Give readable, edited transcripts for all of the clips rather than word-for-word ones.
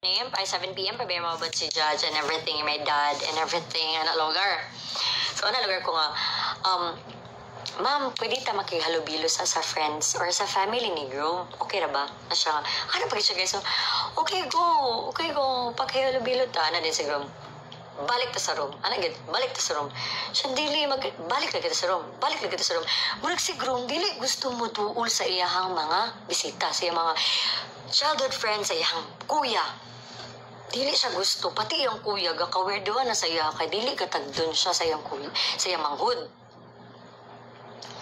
a.m. by 7 p.m. Pabayaan mo about si Judge and everything, my dad and everything, anak lugar. So, anak lugar ko nga, ma'am, pwede ta makihalubilo sa friends or sa family ni groom. Okay ra ba? Na siya, ano pa siya guys? So, okay go. Pagkihalubilo ta. Ano din si groom? Balik ta sa room. Ano gid? Balik ta sa room. Siya dili balik lagi ta sa room. Murag si groom dili gusto mo tuol sa iyahang mga bisita, sa iyang mga childhood friends, sa iyang kuya. Dili siya gusto. Pati yung kuya gakawerdoan na sa iya kay dili katagdon siya sa iyang kuya, sa iyang manghud.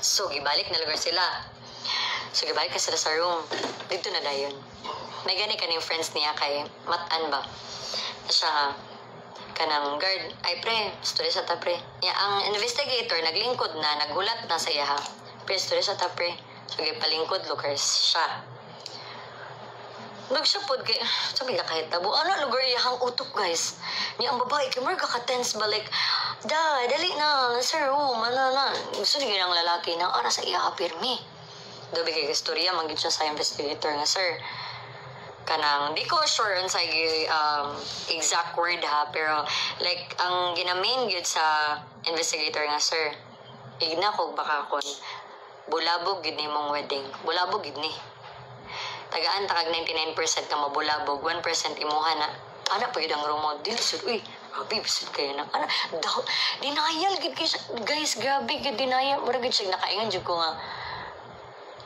So, gibalik na lugar sila. So, gibalik ka sila sa room. Dito na dayon. May gani ka ng friends niya kay Matan ba? Siya, kanang guard, ay pre, story sa ta pre. Ang investigator, naglingkod na, naghulat na sa iya ha. Pre, story sa ta pre. So, gipalingkod, lookers siya. Nagsapod kay, sabi ka kahit tabo, ano lugar iyahang utok guys. Niya ang babae, kay Marga ka-tense balik. Dali na, sa room, gusto niya ng lalaki ng oras sa iya pirmi. Dobi kay istorya, manggit siya sa investigator nga, sir. Kanang, di ko sure on sa exact word ha, pero like, ang ginamain yun sa investigator nga, sir, igna ko baka kon, bulabog yun ni mong wedding. Bulabog yun ni. Tagaan takag 99% ka mabulabog, 1% imuha na. Ana pa yun ang rumo. Dili sir, uy, grabe, bisid kayo na. Ana, denial, guys, grabe, denial. Murag siya nakaingan dyan ko nga.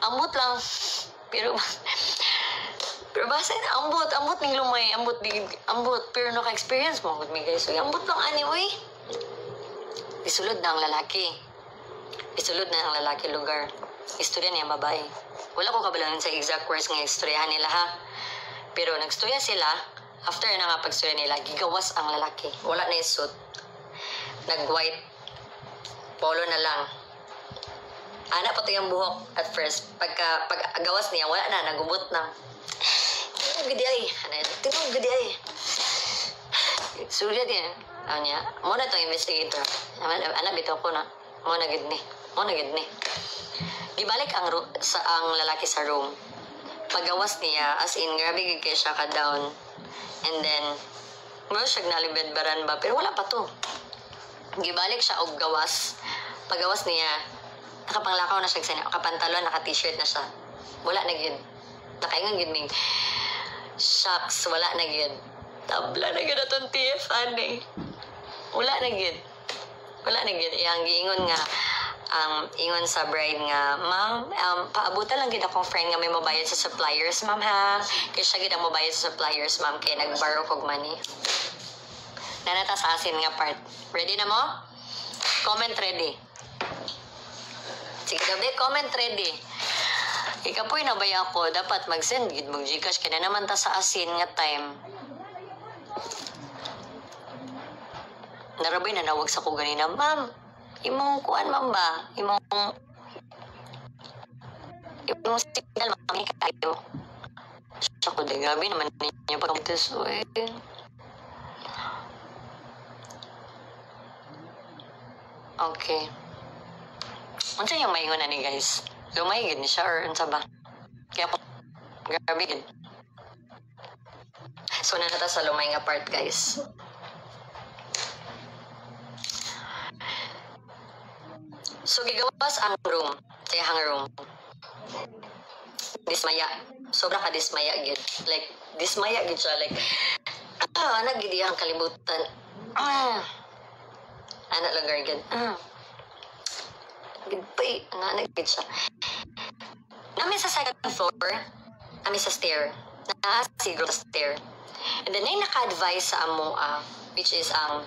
Ambot lang. Pero basta ambot ning lumay, ambot. Pero naka-experience mo, good me guys. So, ambot lang anyway. Isulod na ang lalaki. Lugar. Istorya niya babae. Wala ko kabalanan sa exact words ng istoryahan nila ha. Pero nagstorya sila, after na nga pagstorya nila, gigawas ang lalaki. Wala na yung suit. Nag-white. Polo na lang. Ana pa to yung buhok at first. Pag-gawas niya, wala na, nagubot na. Gudi ay. Tinong gudi ay. Surya din. Ano niya? Muna itong investigator. Anak, bito ko na. Muna gid ni. Ibalik ang lalaki sa room. Paggawas niya, as in, grabe gid kay siya ka-down. And then, mo siya nalibed baran ba? Pero wala pa to. Gibalik siya og gawas. Paggawas niya, nakapanglakaw na siya sa nakapantalon, naka-t-shirt na siya. Wala na gid. Nakaingon gid ning shucks, wala na gid. Tabla na gid atong TF ani. Wala na gid. Iyang giingon nga ang ingon sa bride nga, ma'am, paabutan lang gid akong friend nga may mabayad sa suppliers, ma'am ha. Kaya siya gid ang mabayad sa suppliers, ma'am, kaya nag-borrow kog money. Nanata sa asin nga part. Ready na mo? Comment ready. Sige gabi, comment ready. Ikapoy na bay ako, dapat mag-send gid mong Gcash kaya naman ta sa asin nga time. Narabay na nawag sa ko ganina, ma'am, imong kuan ma'am ba? Imong signal mami kayo. Siya ko din gabi naman ninyo pagkamutis. Okay. Unsa yung maingon na ni guys? Lumay gid ni siya or unsa ba? Kaya po, grabe gid. So, nanata sa lumay nga part guys. So, gigawas ang room. Sa iyang room. Dismaya. Sobra ka dismaya gid. Like, dismaya gid siya. Like, anak gid iyang kalibutan. Anak lugar gid. Gidpay, anak gid siya. Namin sa second floor, namin sa stair. Nakasigro sa stair. And then, ay naka-advise sa amo, which is ang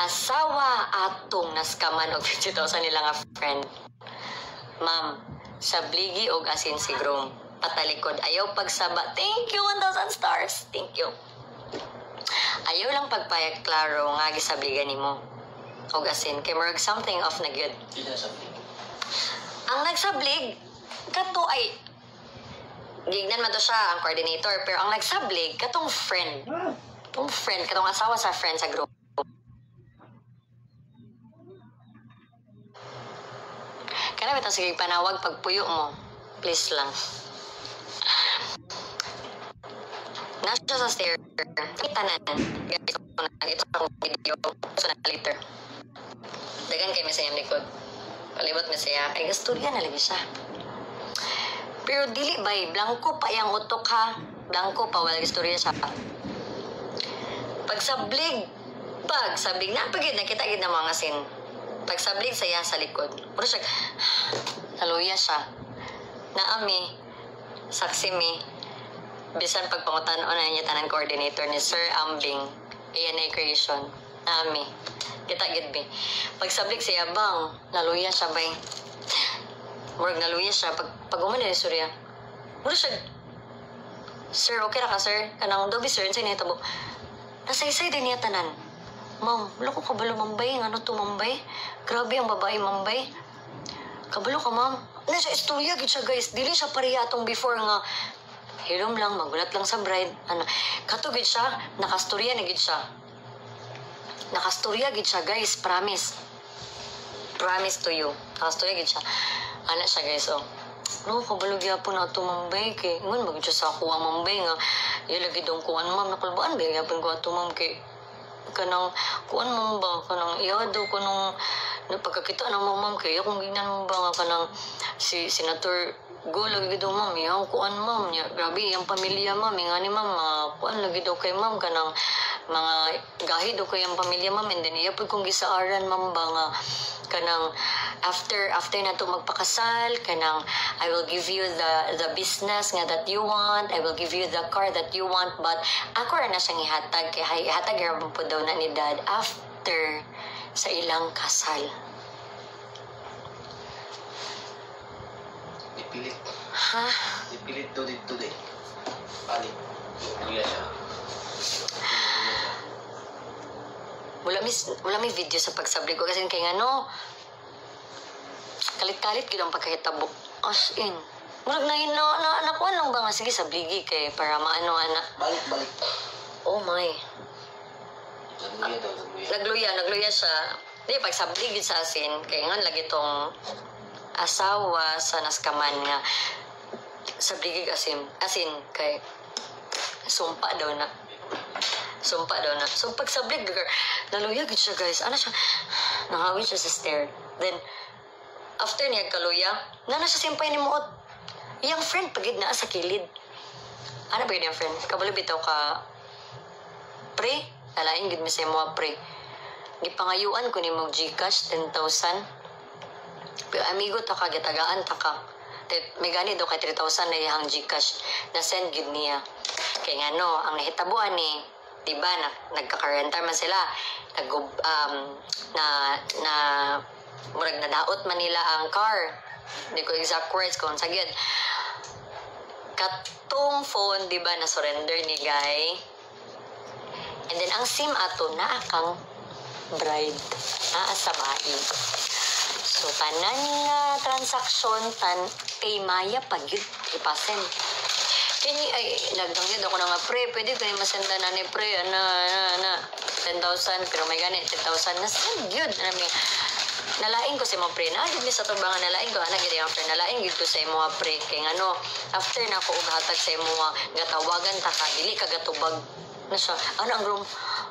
asawa atong naskaman og 50,000 nila nga friend. Ma'am, sabligi og asin si groom. Patalikod. Ayaw pagsaba. Thank you, 1,000 stars. Thank you. Ayaw lang pagpayag klaro nga gisabligan nimo. Og asin. Kay murag something off na good. Ang nagsablig, kato ay gignan man to siya, ang coordinator. Pero ang nagsablig, katong friend. Katong asawa sa friend sa group. Kaya bitang sige panawag pagpuyo mo. Please lang. nasa sa stair, itanan. Guys, ito ang video. So, na later. Dagan kay Mesayang likod. Palibot Mesaya. Ay, gasturya na lagi siya. Pero dili bay, blanco pa yung utok ha. Blanco pa, wala gasturya siya. Pagsablig, napagid, nakita-gid na mga sin. Pagsablig saya sa likod. Pero siya, naluya siya. Naami, saksi mi, bisan pagpangutan-o na niya tanan coordinator ni Sir Ambing, ANA Creation. Naami, kita-gid bi. Pagsablig siya, bang, naluya siya bay. Murag naluya siya, pag umana ni Surya. Pero siya, Sir, okay ra ka, sir? Kanang dobi, sir, sa initabo. Nasaysay din niya tanan. Ma'am, loko kabalo mambay, ano to mambay? Grabe ang babae mambay. Kabalo ka, ma'am. Nasa istorya gid siya, guys. Dili siya pareha atong before nga. Hilom lang, magulat lang sa bride. Ano, kato gid siya, nakastorya na gid siya. Nakastorya gid siya, guys. Promise. Promise to you. Nakastorya gid siya. Ana siya, guys, oh. No, kabalo gyapon na ato mambay kay ngon magud siya sa kuha mambay nga. Ilagi dong kuan ma'am nakulbaan ba gyapon ko ato ma'am kay kanang kuan ma'am ba kanang iyado ko nung napagkakita ng ma'am kay akong gingnan mo ba nga kanang si Senator Go lagi daw ma'am yang kuan ma'am nya grabe yang pamilya ma'am nga ni ma'am kuan lagi daw kay ma'am kanang mga gahi daw kay ang pamilya ma'am and then iya pud kong gisaaran ma'am ba nga kanang after na to magpakasal kanang I will give you the business nga that you want, I will give you the car that you want, but ako ra na siyang ihatag kay ihatag ra po daw na ni dad after sa ilang kasal. Ipilit. Ha? Ipilit daw dito din. Palit. Kuya siya. Wala may video sa pagsabli ko kasi kay ano kalit-kalit gid ang pagkahitabo. As in. Murag na nakuha lang ba nga sige sabligi kay para maano ana. Balik. Oh my. Nagluya. Nagluya siya. Di pagsabli gid sa asin kay ngan lagi tong asawa sa naskaman nga sabligi asin kay sumpa daw na. So pagsablig naluya gid siya, guys. Ano siya? Nahawid siya sa stair. Then after niya kaluya, na siya simpay ni muot. Iyang friend pagid na sa kilid. Ano ba yung friend? Kabalo bitaw ka pre, alain gid mi sa mo pre. Gipangayuan ko ni mo GCash 10,000. Pero amigo ta ka gitagaan ta ka. May gani daw kay 3,000 na iyang GCash na send gid niya. Kay ngano, ang nahitabuan ni diba nagkakarentar man sila murag nadaot man nila ang car. Hindi ko exact words kung sagid. Katong phone, diba, na surrender ni Guy. And then, ang SIM ato, naakang bride. Sa bahay. So, tanan nga transaction, kay Maya pagid, ipasen. Kini, ay, nagdanggit ako na nga, pre, pwede kayo masenda na ni pre, 10,000, pero may ganit, 10,000, nasend yun. Nalaing ko sa mga pre, naagid mi sa tubangan, nalaing ko, anak gid yung pre, nalaing gid ko sa mga pre, kay ano, after na ako ugatag sa mga gatawagan ta ka, dili ka gatubag na siya, ano ang room,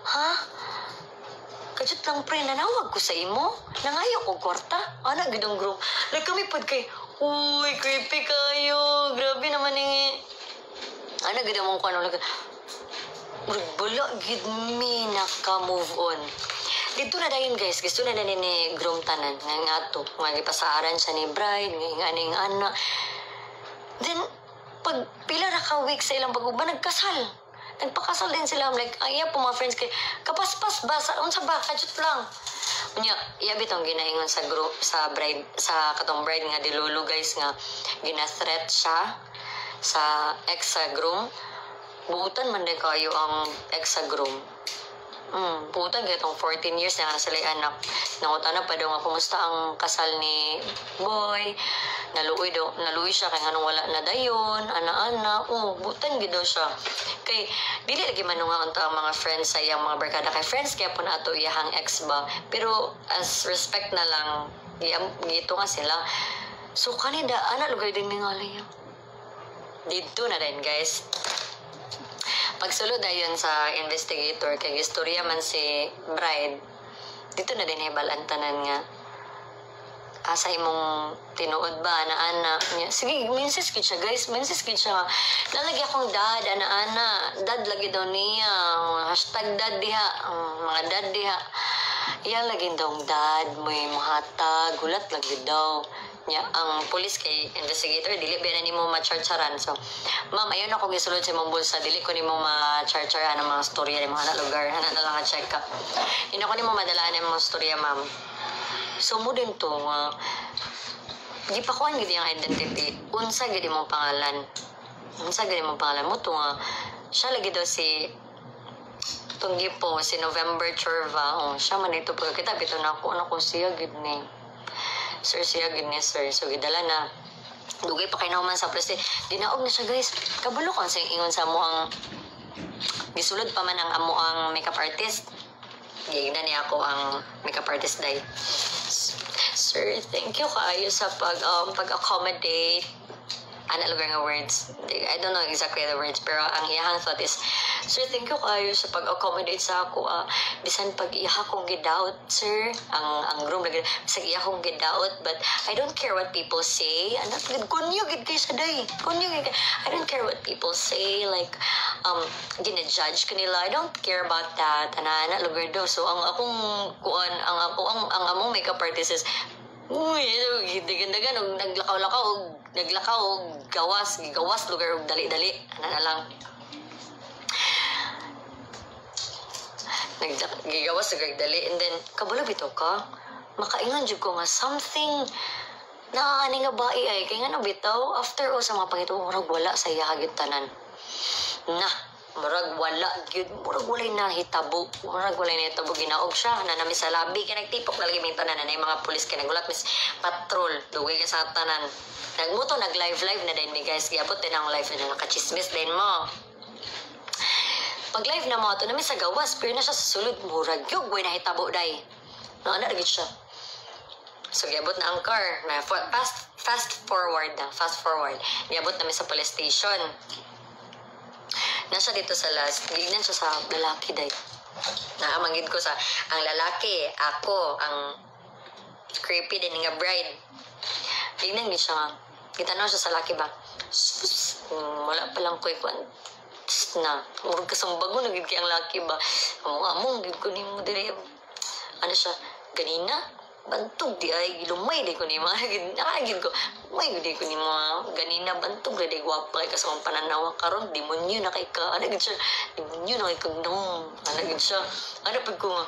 ha? Kajut lang pre, nanawag ko sa imo, nangayo ko kwarta, anak gid ang group, like kami pod kay, uy, creepy kayo, grabe naman yung, anak gid ang mong like, bala gid mi naka-move on. Dito na dayon guys, gusto na ni groom tanan nga ato, nga gipasaaran siya ni bride, nga ning anak. Then pag pila ra ka week sa ilang pag-uban nagkasal. Nagpakasal din sila, like iya po mga friends kay kapaspas ba sa unsa ba kajut lang. Unya, iya bitong ginaingon sa group sa bride sa katong bride nga dilulu guys nga gina-threat siya sa ex sa groom. Buutan man din kayo ang ex sa groom. Puta gatong 14 years na sila anak. Nangutana pa daw nga kumusta ang kasal ni boy. Naluoy siya kay anong wala na dayon, ana-ana. Butan gid daw siya. Kay dili lagi man nga unta ang mga friends sa iyang mga barkada kay friends kaya po na ato iyahang ex ba. Pero as respect na lang gito nga sila. So kanida ana lugay din ningalay. Dito na din guys. Pagsulod ayon sa investigator kay istorya man si bride, dito na din hibalan tanan nga asa imong tinuod ba na ana niya. Sige, minsis gid siya guys, minsis gid siya. Lalagi akong dad, ana dad lagi daw niya. Hashtag dad diha, mga dad diha. Iya lagi daw dad, may mahatag, gulat lagi daw. Nya ang pulis kay investigator dili ba na nimo ma-charcharan. So, ma'am, ayon ako gisulod sa imong bulsa, dili ko nimo ma-charcharan ang mga storya ni mga lugar. Hana na lang check up. Ino ko nimo madalaan ang mga storya, ma'am. So mo din to di pa kuan gid ang identity. Unsa gid imong pangalan? Unsa gid imong pangalan mo to nga siya lagi daw si tunggi po si November Chorva. Oh, siya man ito pagkita bitaw na ako ano ko siya gid ni. Sir siya gid ni sir. So gidala na. Dugay pa kay naman sa preste. Dinaog na siya guys. Kabalo kon sa ingon sa mo ang gisulod pa man ang amo ang makeup artist. Gigna niya ako ang makeup artist day. Sir, thank you kaayo sa pag-accommodate. Ano lugar nga words? I don't know exactly the words, pero ang iyahang thought is, sir, thank you kaayo sa pag-accommodate sa ako. Bisan pag iyaha kong gidaot, sir, ang groom lagi, bisan iyaha kong gidaot, but I don't care what people say. Anak, kunyo gid kay sa day. Kunyo gid. I don't care what people say. Like, gina-judge kanila. I don't care about that. Ana lugar daw. So, ang akong kuan, ang among makeup artist is, uy, ganda-ganda og naglakaw og gawas lugar og dali-dali. Ana na lang. Gigawas og dali and then kabalo bitaw ka. Makaingon jud ko nga something na ani nga bai ay kay ngano bitaw after o sa mga pangito murag wala sa iya gyud tanan. Murag wala gyud, murag walay nahitabo. Murag walay nahitabo ginaog siya na nami sa labi kay nagtipok na lagi may tanan na mga pulis kay nagulat mis patrol dugay ka sa tanan. Nagmuto nag-live na din mi guys. Giabot din ang live na nakachismis din mo. Pag live na mo ato nami sa gawas pero na siya sa sulod murag gyud way nahitabo day. Ana lagi siya. So giabot na ang car, na fast forward. Giabot nami sa police station. Nasa dito sa last, gignan siya sa lalaki day. Naamanggid ko sa ang lalaki, ako, ang creepy din nga bride. Gignan gid siya. Gitanong siya sa lalaki ba? Wala pa lang ko ikon. Na, murag kasumbago na gid kay ang lalaki ba? Among gid ko nimo dili. Ano siya? Ganina? Bantog di ay gilumay di ko ni mga nakagid ko may di ko ni mga ganina bantog di gwapa kay kasong pananawa karon demonyo na kay ka ana gid siya demonyo na kay kagdong ana gid siya ana pag ko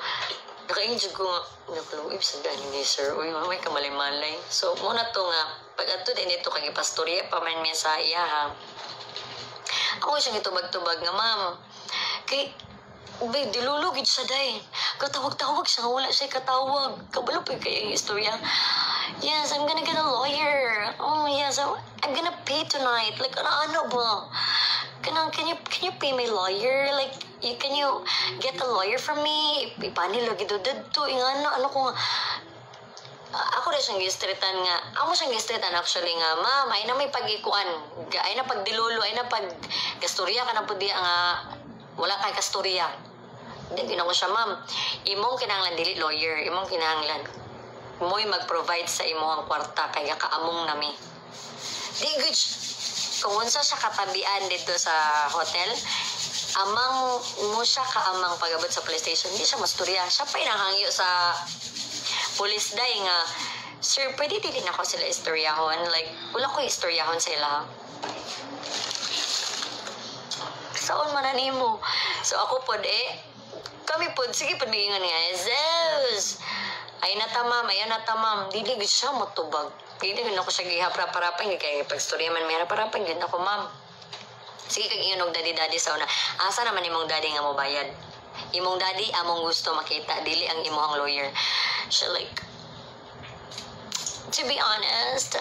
nakainjud ko napaluib sa gani ni sir uy may kamalay-malay so muna to nga pag ato din ito kay pastorya pa man sa iya ha ako siyang itubag-tubag nga ma'am kay Bay, dilulugid siya day. Katawag-tawag siya, wala siya katawag. Kabalo pa kaya yung istorya. Yes, I'm gonna get a lawyer. Oh, yes, I'm gonna pay tonight. Like, ano ba? Can you pay my lawyer? Like, can you get a lawyer from me? Ipanilugid do dito. Ano ko nga. Ako rin siyang gistretan nga. Ako siyang gistretan actually nga. Ma'am, ay na may pag-ikuan. Ay na pagdilulo. Ay na pag-gastorya ka na po di nga. Wala kay kastorya. Hindi ko siya, ma'am. Imong kinahanglan dili lawyer. Imong kinahanglan. Mo'y mag-provide sa imong kwarta kaya kaamong nami. Di good. Kung unsa siya katabian dito sa hotel, amang mo siya kaamang pagabot sa police station. Hindi siya masturya. Siya pa inahangyo sa police day nga, sir, pwede din ako sila istoryahon. Like, wala ko istoryahon sa ila. Saon man nimo. So ako pod kami pod sige pod miingon nga Zeus. Ay natamam, ay natamam. Dili gid siya motubag. Dili gid ako siya gihapra-parapan kay pagstorya man may parapan gid ako ma'am. Sige kag ingon og daddy sa una. Asa naman imong daddy nga mo bayad? Imong daddy among gusto makita dili ang imong lawyer. Siya like to be honest,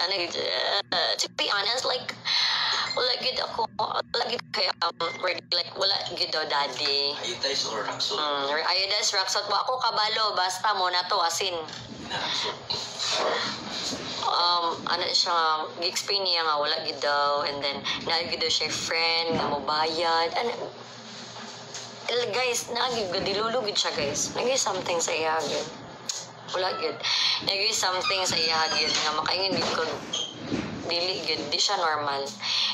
like wala gid ako lagi kaya like wala gid daw daddy Ayudays or Raksot? Ayudays Raksot wa ako kabalo basta mo na to asin ano siya gi-explain niya nga wala gid daw and then na gid daw siya friend nga mo bayad ano guys, dilulugid siya guys. Nagay something sa iya gyud. Wala gyud. Nagay something sa iya gyud nga makaingon gyud ko dili gyud, di siya normal.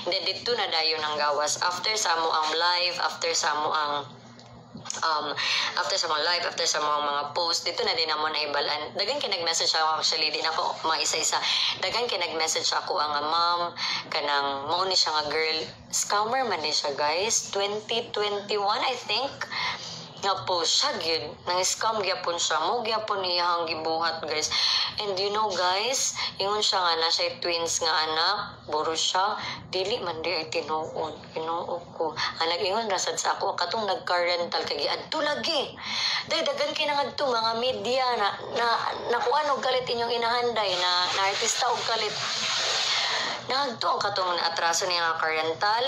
Then dito na dayon ang gawas after sa mo ang live, after sa mo ang live, after sa mga post, dito na din mo na ibalan. Dagan kay nag-message ako actually, din ako maisa-isa. Dagan kay nag-message ako ang ma'am kanang mao ni siya nga girl. Scammer man ni siya guys. 2021 I think. Nga po siya gyud nang scam gyapon siya mo gyapon niya ang gibuhat guys. And you know guys, ingon siya nga na siya twins nga anak, buro siya dili man di ay tinuod ko anak ingon rasad sa ako katong nagka-rental kay adto lagi dagan kay nangadto mga media na kuan og kalit inyong inahanday na artista og kalit. Nagto ang katong atraso niya nga rental.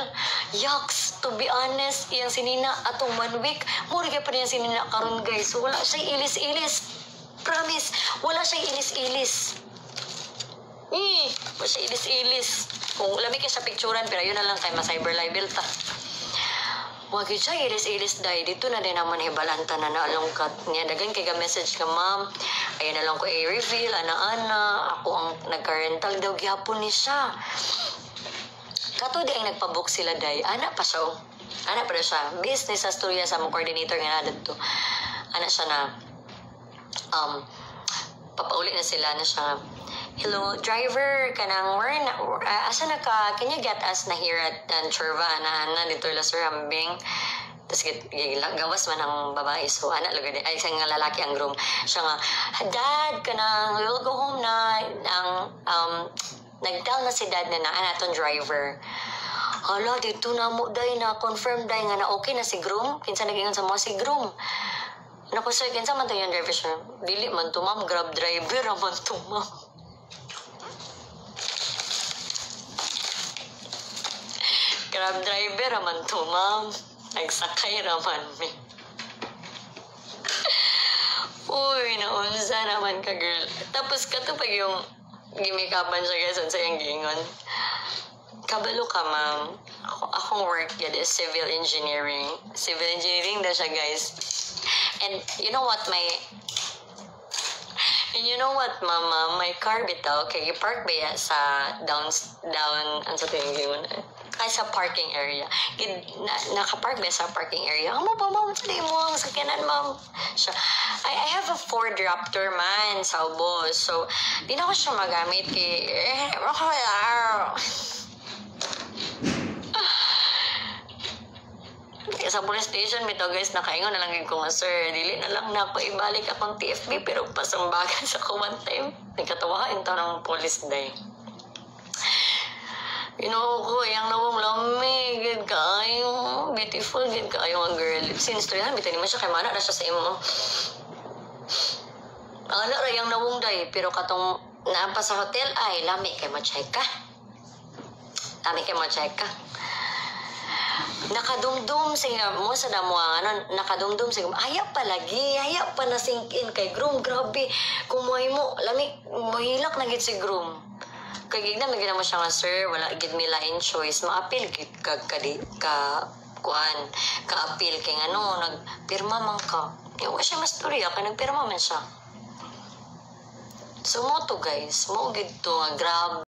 Yaks, to be honest, iyang sinina atong 1 week, mura kay pa niya sinina karon guys. Wala siya ilis-ilis. Promise, wala siya ilis-ilis. Wala siya ilis-ilis. Kung lami kay sa picturean, pero yun na lang kay ma-cyber libel ta. Wag siya ilis-ilis dahil dito na din naman ibalanta na naalungkat niya. Dagan kay ka-message ka, ma'am. Ayun na lang ko i-reveal, ana-ana. Ako ang nagka-rental daw, gihapon ni siya. Kato di ang nagpabook sila day. Ana pa siya, Ana pa siya. Business sa storya sa mong coordinator nga na dito. Ana siya na, papauli na sila na siya. Hello, driver, kanang asa na ka, can you get us na here at Churva, na dito la Sir Hambing? Tapos gawas man ang babae, so anak lagay ay isang lalaki ang groom. Siya nga, dad, kanang we'll go home na, nag-tell na si dad na anaton driver. Hala, dito na mo day na confirm day nga na okay na si groom. Kinsa nag-ingon sa mga si groom. Naku sir, kinsa man to yung driver siya? Dili man to ma'am, grab driver man to ma'am. Grab driver raman to, ma'am. Nagsakay raman me. Uy, naunsa naman ka, girl. Tapos ka to pag yung gimikapan siya, guys, sa yung gingon. Kabalo ka, ma'am. Akong work yun is civil engineering. Civil engineering na siya, guys. And you know what, mama, my car bitaw, kay park ba ya sa down, ano sa tingin yun? Ay, sa parking area. Nakapark ba sa parking area? Amo ba, ma'am? Sali mo ang sakyanan, ma'am. Siya, I have a Ford Raptor man sa ubos. So, di na ko siya magamit kay... Sa police station, bitaw guys, nakaingon na lang yun ko nga, sir, dili na lang na ako ibalik akong TFB, pero pasambagan sa ko one time. Nagkatawain to ng police day. You know ko, yung nawang lami, good kayo, beautiful, good kayo ang girl. Since to yan, bitin naman siya kay mana na siya sa imo. Ano ra yung nawang day, pero katong naampa sa hotel, ay, lami kay ma-check ka. Lami kay ma-check ka. Nakadumdum siya mo sa damo nakadumdum siya ayaw pa lagi, ayaw pa na sink in kay groom, grabe kumuhay mo lami mohilak na gid si groom kay gigna magina mo siya nga, sir, wala gid mi lain choice, maapil gid ka kuan ka-apil kay ano nagpirma man ka yung siya mastorya kay nagpirma man siya. So mo to guys, mo gid to grabe.